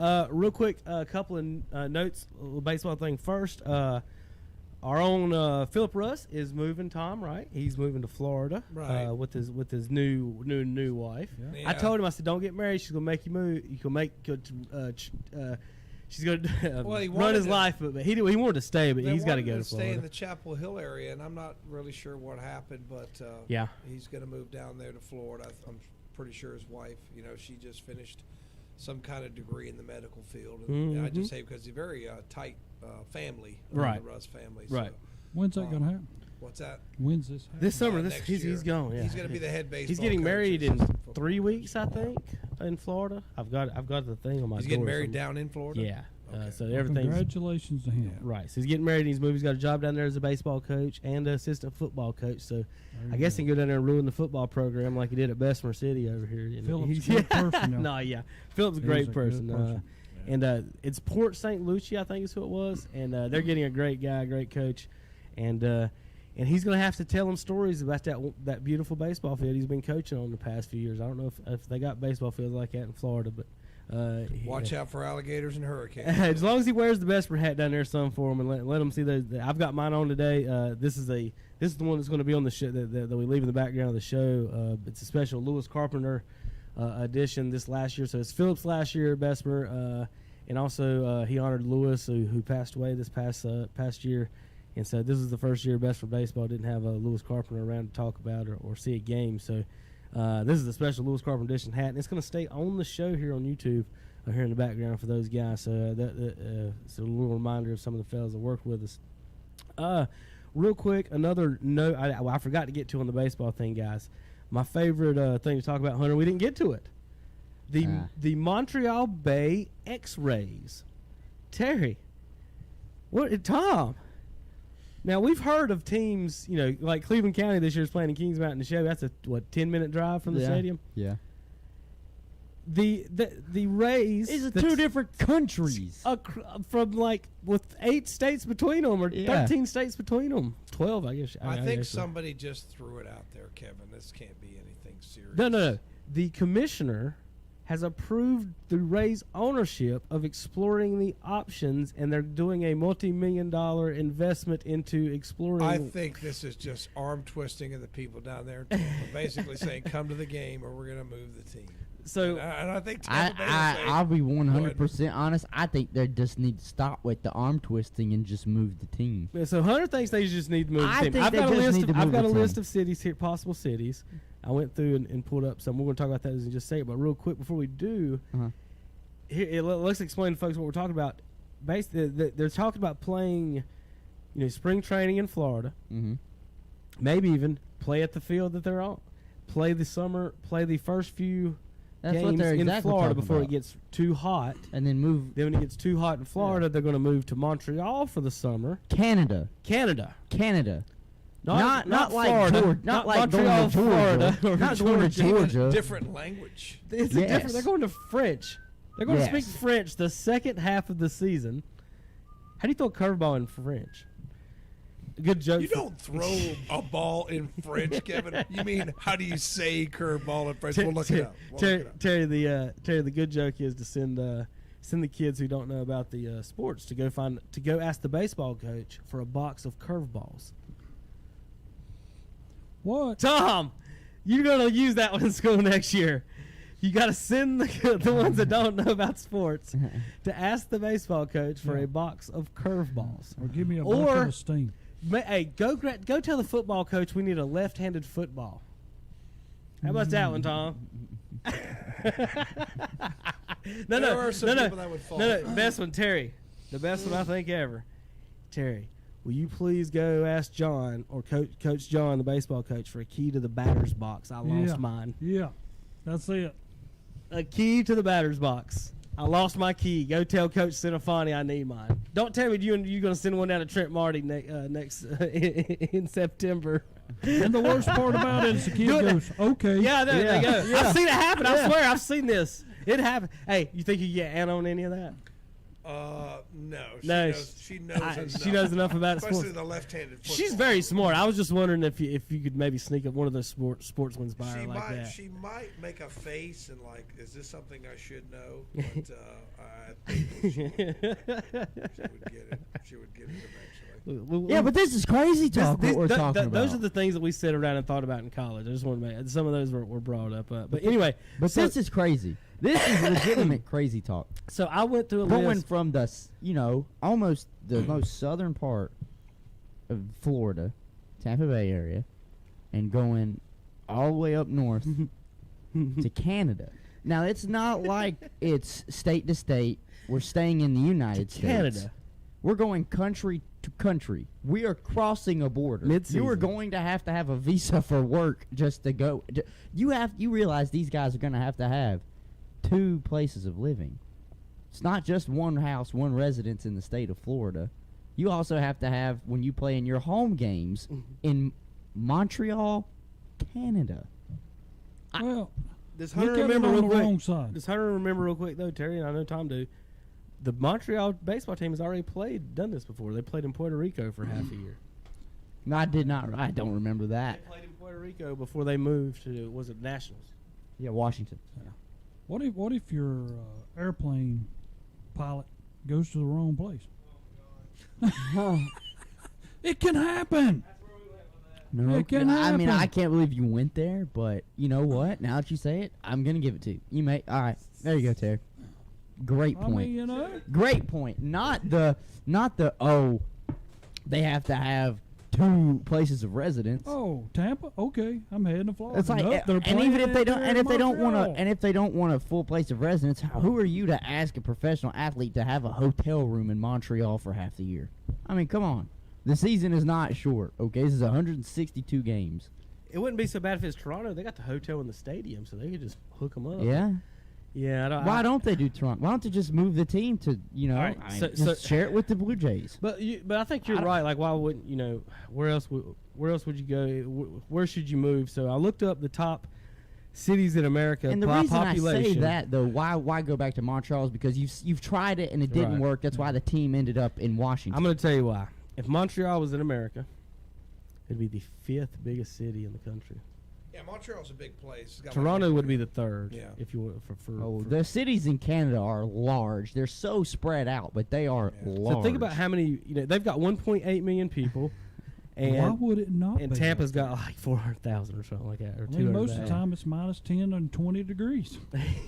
Real quick, a couple of notes. A little baseball thing first. Our own Philip Russ is moving. Tom, right? He's moving to Florida, right? With his new wife. Yeah. I told him, I said, "Don't get married. She's gonna make you move. You can make she's gonna run his life." But he wanted to stay, but he's got to go to Florida. Stay in the Chapel Hill area, and I'm not really sure what happened, but he's gonna move down there to Florida. I'm pretty sure his wife, she just finished some kind of degree in the medical field, and I just say because he's a very tight family, right? The Russ family, right? So, when's that going to happen? What's that? When's this happen? This summer. He's going. Yeah. He's going to be the head baseball. He's getting coach married in 3 weeks, I think, in Florida. I've got the thing on my. He's getting married down in Florida. Yeah. Okay. So everything. Congratulations to him. Right. So he's getting married. And he's moved. He's got a job down there as a baseball coach and an assistant football coach. So I guess he can go down there and ruin the football program like he did at Bessemer City over here. Philip's a good person. No, yeah. Philip's a great person. And it's Port St. Lucie, I think is who it was. And they're getting a great guy, great coach. And he's going to have to tell them stories about that beautiful baseball field he's been coaching on the past few years. I don't know if they got baseball fields like that in Florida, but watch out for alligators and hurricanes. As long as he wears the Bessemer hat down there some for him and let him see those. I've got mine on today. This is the one that's going to be on the show that we leave in the background of the show. It's a special Lewis Carpenter edition this last year. So it's Phillips last year at Bessemer, and also he honored Lewis who passed away this past year. And so this is the first year Bessemer baseball didn't have Lewis Carpenter around to talk about or see a game. So this is a special Lewis Carpenter edition hat, and it's going to stay on the show here on YouTube here in the background for those guys. So it's a little reminder of some of the fellas that worked with us. Real quick, another note I forgot to get to on the baseball thing, guys. My favorite thing to talk about, Hunter, we didn't get to it. The Montreal Bay X-Rays. Terry. Tom. Now, we've heard of teams, like Cleveland County this year is playing in Kings Mountain to Chevy. That's a 10-minute drive from the stadium? Yeah. The Rays. These are two different countries. From with 8 states between them, or 13 states between them. 12, I guess. I think somebody just threw it out there, Kevin. This can't be anything serious. No. The commissioner has approved the Rays ownership of exploring the options, and they're doing a multi-million-dollar investment into exploring. I think this is just arm twisting of the people down there, basically saying, "Come to the game, or we're going to move the team." So, and I think I'll be 100% honest. I think they just need to stop with the arm twisting and just move the team. Yeah, so Hunter thinks they just need to move the team. I've got a list of cities here, possible cities. I went through and pulled up some. We're going to talk about that in just a second. But real quick, before we do, let's explain to folks what we're talking about. Basically, they're talking about playing, spring training in Florida. Mm-hmm. Maybe even play at the field that they're on. Play the first few games in Florida before it gets too hot. And then move. Then when it gets too hot in Florida, they're going to move to Montreal for the summer. Canada. Not like Florida. Georgia. Not like Montreal, going to Florida. Not going to Georgia. Different language. It's different. They're going to French. They're going to speak French the second half of the season. How do you throw a curveball in French? Good joke. You don't throw a ball in French, Kevin. You mean how do you say curveball in French? We'll look it up. Terry, the good joke is to send the kids who don't know about the sports to go ask the baseball coach for a box of curveballs. What? Tom, you're going to use that one in school next year. You got to send the ones that don't know about sports to ask the baseball coach for a box of curveballs. Or give me a bucket of steam. Hey, go tell the football coach we need a left-handed football. How about that one, Tom? No. Best one, Terry. The best one I think ever. Terry, will you please go ask John or Coach John, the baseball coach, for a key to the batter's box? I lost mine. Yeah, that's it. A key to the batter's box. I lost my key. Go tell Coach Cinefani I need mine. Don't tell me you're going to send one down to Trent Marty next in September. And the worst part about it is the kid goes, okay. Yeah, there they go. Yeah. I've seen it happen. I swear, I've seen this. It happened. Hey, you think you get Anna on any of that? No. No, She knows enough. She knows enough about Especially sports. the left-handed football. She's very smart. I was just wondering if you could maybe sneak up one of those sports ones by her like that. She might make a face and like, is this something I should know? But I think she would get it. She would get it eventually. Yeah, but this is crazy talk. What we're talking about. Those are the things that we sit around and thought about in college. I just want to make some of those were brought up. But anyway, but this is crazy. This is legitimate crazy talk. So I went through a going list. from the almost the most southern part of Florida, Tampa Bay area, and going all the way up north to Canada. Now it's not like it's state to state. We're staying in the United States. Canada. We're going country to country. We are crossing a border. Mid-season. You are going to have a visa for work just to go. You realize these guys are going to have 2 places of living. It's not just one house, one residence in the state of Florida. You also have to have, when you play in your home games, in Montreal, Canada. Well, Does look Hunter at it remember on real the quick? wrong side. Does Hunter remember real quick though, Terry? And I know Tom do. The Montreal baseball team has already done this before. They played in Puerto Rico for half a year. No, I did not. I don't remember that. They played in Puerto Rico before they moved to, was it Nationals? Yeah, Washington. What if your airplane pilot goes to the wrong place? It can happen. No, It can I mean, happen. I can't believe you went there, but you know what? Now that you say it, I'm gonna give it to you. You may. All right, there you go, Terry. Great I point. mean, you know. Great point. Not the. Oh, they have to have 2 places of residence. Oh, Tampa. Okay, I'm heading to Florida. It's like, Nope, they're and playing even if they it don't, there and in if they don't want Montreal. to, and if they don't want a full place of residence, who are you to ask a professional athlete to have a hotel room in Montreal for half the year? I mean, come on. The season is not short. Okay, this is 162 games. It wouldn't be so bad if it's Toronto. They got the hotel in the stadium, so they could just hook them up. Yeah. Yeah. Why don't they do Toronto? Why don't they just move the team to All right, just share it with the Blue Jays? But I think you're right. Like, why wouldn't where else would you go? Where should you move? So I looked up the top cities in America And the by reason population. I say that though, why go back to Montreal is because you've tried it and it didn't Right. work. That's why the team ended up in Washington. I'm going to tell you why. If Montreal was in America, it'd be the 5th biggest city in the country. Yeah, Montreal's a big place. It's got Toronto would be the 3rd. Yeah. If you want for The cities in Canada are large. They're so spread out, but they are large. So think about how many. They've got 1.8 million people, and Why would it not? and be Tampa's like got like 400,000 or something like that, or I mean, 200,000. most of the time it's minus 10 and 20 degrees.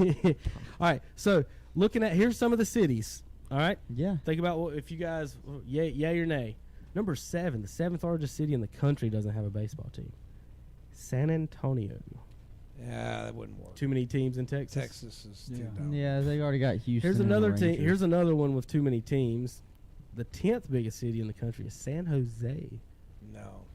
All right, so looking at here's some of the cities. All right, Yeah. think about if you guys yay or nay. Number 7, the 7th largest city in the country doesn't have a baseball team. San Antonio. Yeah, that wouldn't work. Too many teams in Texas. Texas is too Yeah. down. Yeah, they already got Houston. Here's and the another team. Rangers. Here's another one with too many teams. The 10th biggest city in the country is San Jose. No.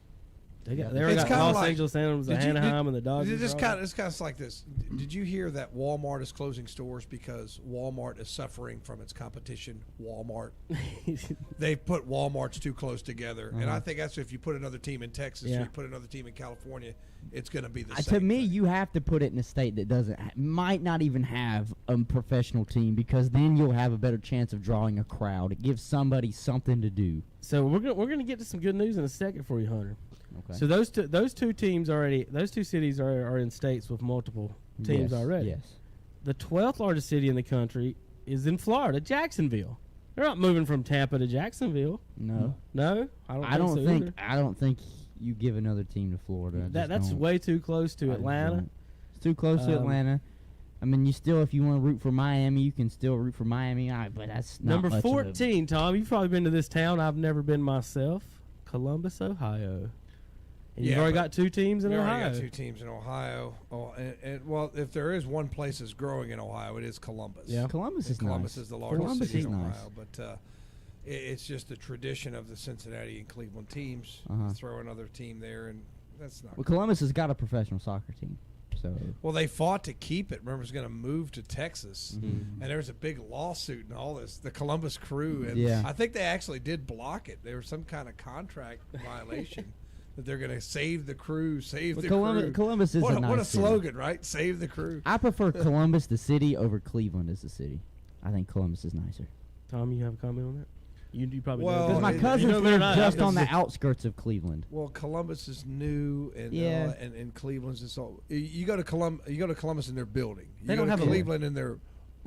They got It's kinda Los like- Angeles, Did you- Anaheim, and the Dodgers. It's kind of like this. Did you hear that Walmart is closing stores because Walmart is suffering from its competition, Walmart? They put Walmarts too close together, and I think that's if you put another team in Texas or Yeah. you put another team in California, it's going to be the To same. me, thing. you have to put it in a state that doesn't might not even have a professional team because then you'll have a better chance of drawing a crowd. It gives somebody something to do. So we're gonna get to some good news in a second for you, Hunter. Okay. So those two cities are in states with multiple teams Yes, already. Yes. The 12th largest city in the country is in Florida, Jacksonville. They're not moving from Tampa to Jacksonville. No. No, I don't think you give another team to Florida. I just That's don't. way too close to I just Atlanta. don't. It's too close to Atlanta. I mean, you still, if you want to root for Miami, you can still root for Miami. But that's not Number much 14, Tom. You've probably been to this town. I've never been myself. Columbus, Ohio. And you've Yeah, already but got 2 teams in We Ohio. already got 2 teams in Ohio. Oh, and well, if there is one place that's growing in Ohio, it is Columbus. Yeah. Columbus And is Columbus nice. is the largest Columbus city is in nice. Ohio, but it's just the tradition of the Cincinnati and Cleveland teams. Uh-huh. Throw another team there, and that's not. Well, Columbus has got a professional soccer team, so Well, they fought to keep it. Remember, it was going to move to Texas, Mm-hmm. and there was a big lawsuit and all this. The Columbus Crew, and Yeah. I think they actually did block it. There was some kind of contract violation that they're going to save the crew, save But the Columbus- crew. Columbus is what a nice what a city. slogan, right? Save the crew. I prefer Columbus, the city, over Cleveland as the city. I think Columbus is nicer. Tom, you have a comment on that? You probably Well, know. Because my it- cousins you know, live not- just on the because- outskirts of Cleveland. Well, Columbus is new, and Yeah. and Cleveland's is all. You go to Columbus, and they're building. You They go don't to have a- Cleveland, and they're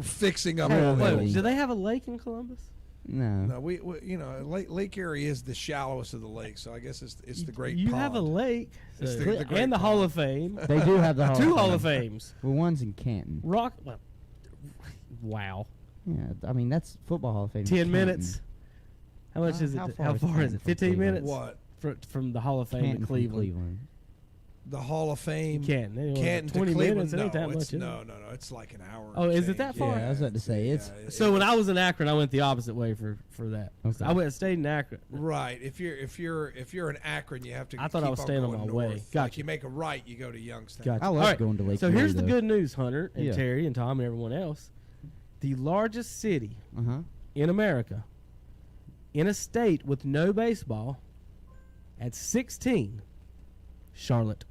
fixing up Hey, all wait, those. Do they have a lake in Columbus? No. No, we Lake Erie is the shallowest of the lakes, so I guess it's the great. You pond. have a lake, It's so- the great and the Hall pond. of Fame. They do have the Hall Two of Hall of Fame. Fames. Well, one's in Canton. Rock. Well, wow. Yeah, I mean that's football Hall of Fame. in 10 Canton. minutes. How much is it? How far is it? 15 minutes. What From the Hall of Fame Canton to from Cleveland. the Hall of Fame? Canton. Canton to 20 Cleveland. minutes. It No, ain't that it's, much. Is it? no. It's like an hour. Oh, and is it change. that far? Yeah, I was about to say, it's- So when I was in Akron, I went the opposite way for that. Okay. I stayed in Akron. Right. If you're in Akron, you have to. I thought I keep was on staying on going my way. north. Gotcha. Like you make a right, you go to Youngstown. Gotcha. I love All right, going to Lake So Erie, here's the though. good news, Hunter and Yeah. Terry and Tom and everyone else. The largest city Uh-huh. in America, in a state with no baseball, at 16, Charlotte.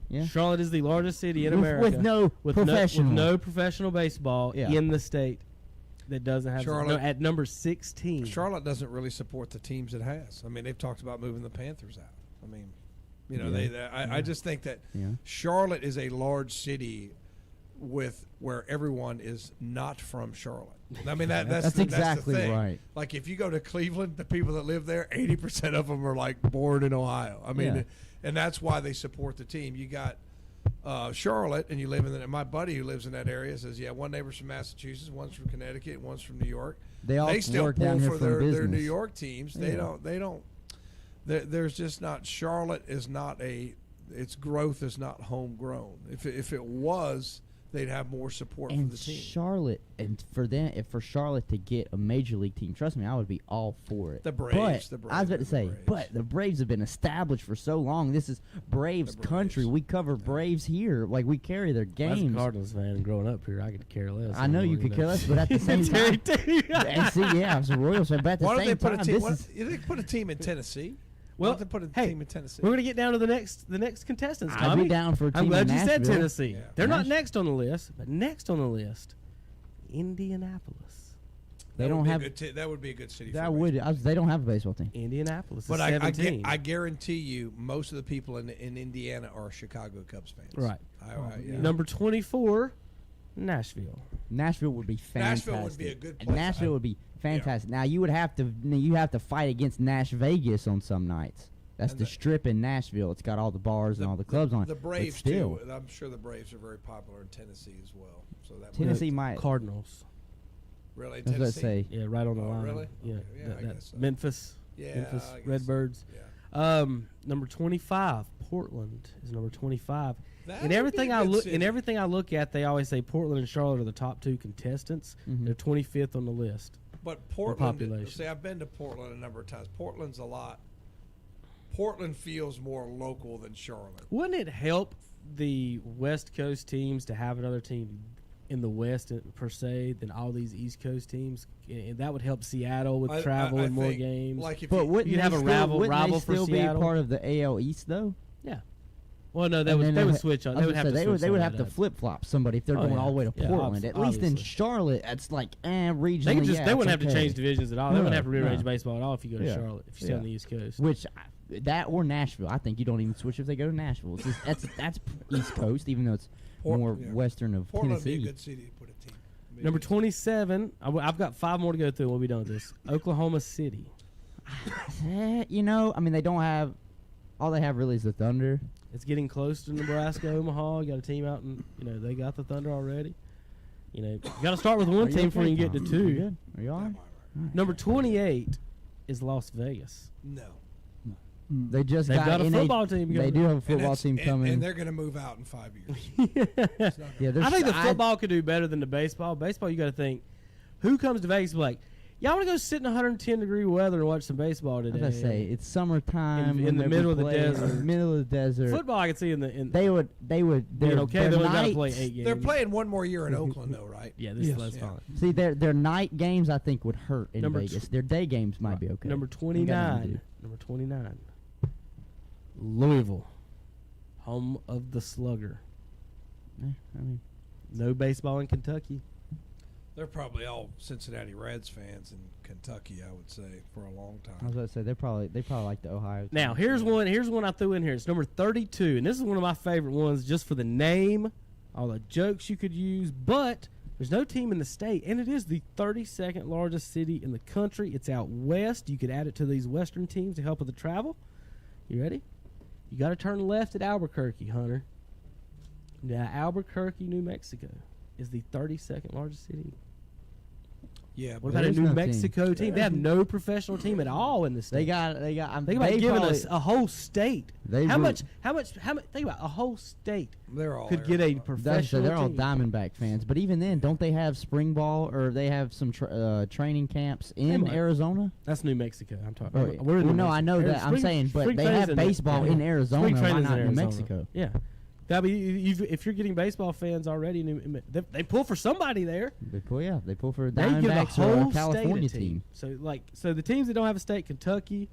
Yeah. Charlotte is the largest city in With- America with no professional. with no professional baseball Yeah. in the state that doesn't have Charlotte- at number 16. Charlotte doesn't really support the teams it has. I mean, they've talked about moving the Panthers out. I mean, Yeah. I just think that Yeah. Charlotte is a large city with where everyone is not from Charlotte. I mean, that's exactly the thing. right. Like if you go to Cleveland, the people that live there, 80% of them are like born in Ohio. I mean, Yeah. and that's why they support the team. You got Charlotte, and you live in my buddy who lives in that area says, yeah, one neighbor's from Massachusetts, one's from Connecticut, one's from New York. They all still work pull down here for from their New business. York teams. They Yeah. don't. There's just not. Charlotte is not its growth is not homegrown. If it was, they'd have more support And for the team. Charlotte, and for Charlotte to get a major league team, trust me, I would be all for it. The Braves, But the Braves, I was about to the say, Braves. but the Braves have been established for so long. This is Braves The Braves. country. We cover Braves here. Like we carry their As a games. Cardinals fan and growing up here, I could care less. I know you could care less, but at the same Terry, time, too. and see, yeah, I was a Royals fan, but at the Why don't same they put time, a team? this is They put a team in Tennessee. Well, Why don't they put a hey, team in Tennessee? We're gonna get down to the next contestants. I'd Tommy. be down for a team I'm glad in you said Nashville. Tennessee. Yeah. They're not Nash- next on the list, but next on the list, Indianapolis. They That don't would be a have. good that would be a good city. That for would. baseball. They don't have a baseball team. Indianapolis But is I 17. guarantee you, most of the people in Indiana are Chicago Cubs fans. Right. Yeah. Number 24, Nashville. Nashville would be fantastic. Nashville would be a good place. Nashville would be fantastic. Now you would have to fight against Nash Vegas on some nights. That's And the the- strip in Nashville. It's got all the bars and all the clubs on it. The But Braves still, too. I'm sure the Braves are very popular in Tennessee as well. So that Tennessee might. Cardinals. really I was about to Tennessee. say. Yeah, right on the Oh, line. really? Yeah, Okay, yeah, I guess so. Memphis. Yeah, Memphis I guess Redbirds. Yeah. Number 25, Portland is number 25. That In would everything be a I good look, city. in everything I look at, they always say Portland and Charlotte are the top two contestants. Mhm. They're 25th on the list. But Portland, population. see, I've been to Portland a number of times. Portland's a lot. Portland feels more local than Charlotte. Wouldn't it help the West Coast teams to have another team in the West per se than all these East Coast teams? And that would help Seattle with travel I and more think, games. Like if But you, wouldn't you'd they have a still, wouldn't rival they for still be Seattle? part of the AL East though? Yeah. Well, no, they And would. then They would ha- switch on. I They was would have gonna to. say, switch they would some have of to that. flip flop somebody if they're Oh, going yeah. all the way to Yeah, Portland. At least in obviously. Charlotte, it's like regionally. They could just. yeah, they it's wouldn't have to okay. change divisions at all. They wouldn't No, have to rearrange no. baseball at all if you go to Yeah. Charlotte. If you stay on Yeah. the East Coast. Which that or Nashville, I think you don't even switch if they go to Nashville. It's just, that's East Coast, even though it's more yeah. western of Portland would be a Tennessee. good city to put a team. It'd be a Number good 27. I've got 5 more to go through. And we'll be done with this. Oklahoma City. You know, I mean, they don't have. All they have really is the Thunder. It's getting close to Nebraska, Omaha. You got a team out, and they got the Thunder already. You got to start with Are one you team before okay, you can get Tom? to You 2. good? Are you all right? Number 28 is Las Vegas. No. Mm. They just They've got a NH football team They going. do have a And football it's- team coming. and they're going to move out in 5 years. yeah, I think the football could do better than the baseball. Baseball, you got to think, who comes to Vegas and be like, y'all want to go sit in 110-degree weather and watch some baseball I today? was gonna say it's summertime In when the they middle would of the play, desert. Middle of the desert. Football, I could see in They would. being Their, okay. their They only got to nights, play 8 games. They're playing one more year in Oakland, though, right? Yeah, this Yes. that's Yeah. fine. See, their night games I think would hurt in Number Vegas. Their day games might be okay. Number Ain't got nothing to 29. do. Number 29. Louisville, home of the Slugger. I mean, No baseball in Kentucky. They're probably all Cincinnati Reds fans in Kentucky, I would say, for a long I was time. about to say they probably like the Ohio. Now team. here's one I threw in here. It's number 32, and this is one of my favorite ones just for the name, all the jokes you could use. But there's no team in the state, and it is the 32nd largest city in the country. It's out west. You could add it to these western teams to help with the travel. You ready? You got to turn left at Albuquerque, Hunter. Now Albuquerque, New Mexico, is the 32nd largest city. Yeah, What but about a there's New no Mexico team? They have no professional team at all in the state. They got. Think about giving us a whole state. They How were- much? Think about a whole state they're all could get a Arizona. professional They're all team. Diamondback fans, but even then, don't they have spring ball or they have some training camps in might. Arizona? That's New Mexico. I'm talking. Oh, We're in well, New no, I know Mexico. that. I'm saying, but spring they training's have baseball in Arizona. Spring Why training's not in New Arizona. Mexico? Yeah. I mean, if you're getting baseball fans already, they pull for somebody there. They pull for They give a Diamondbacks or whole a California state a team. So the teams that don't have a state: Kentucky,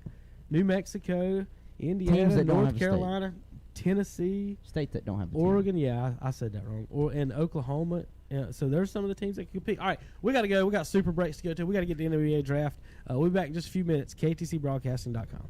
New Mexico, Indiana, Teams that don't have North a state. Carolina, Tennessee, State that don't have a team. Oregon. Yeah, I said that wrong. And Oklahoma. So there's some of the teams that can compete. All right, we got to go. We got super breaks to go to. We got to get the NBA draft. We'll be back in just a few minutes. KTCBroadcasting.com.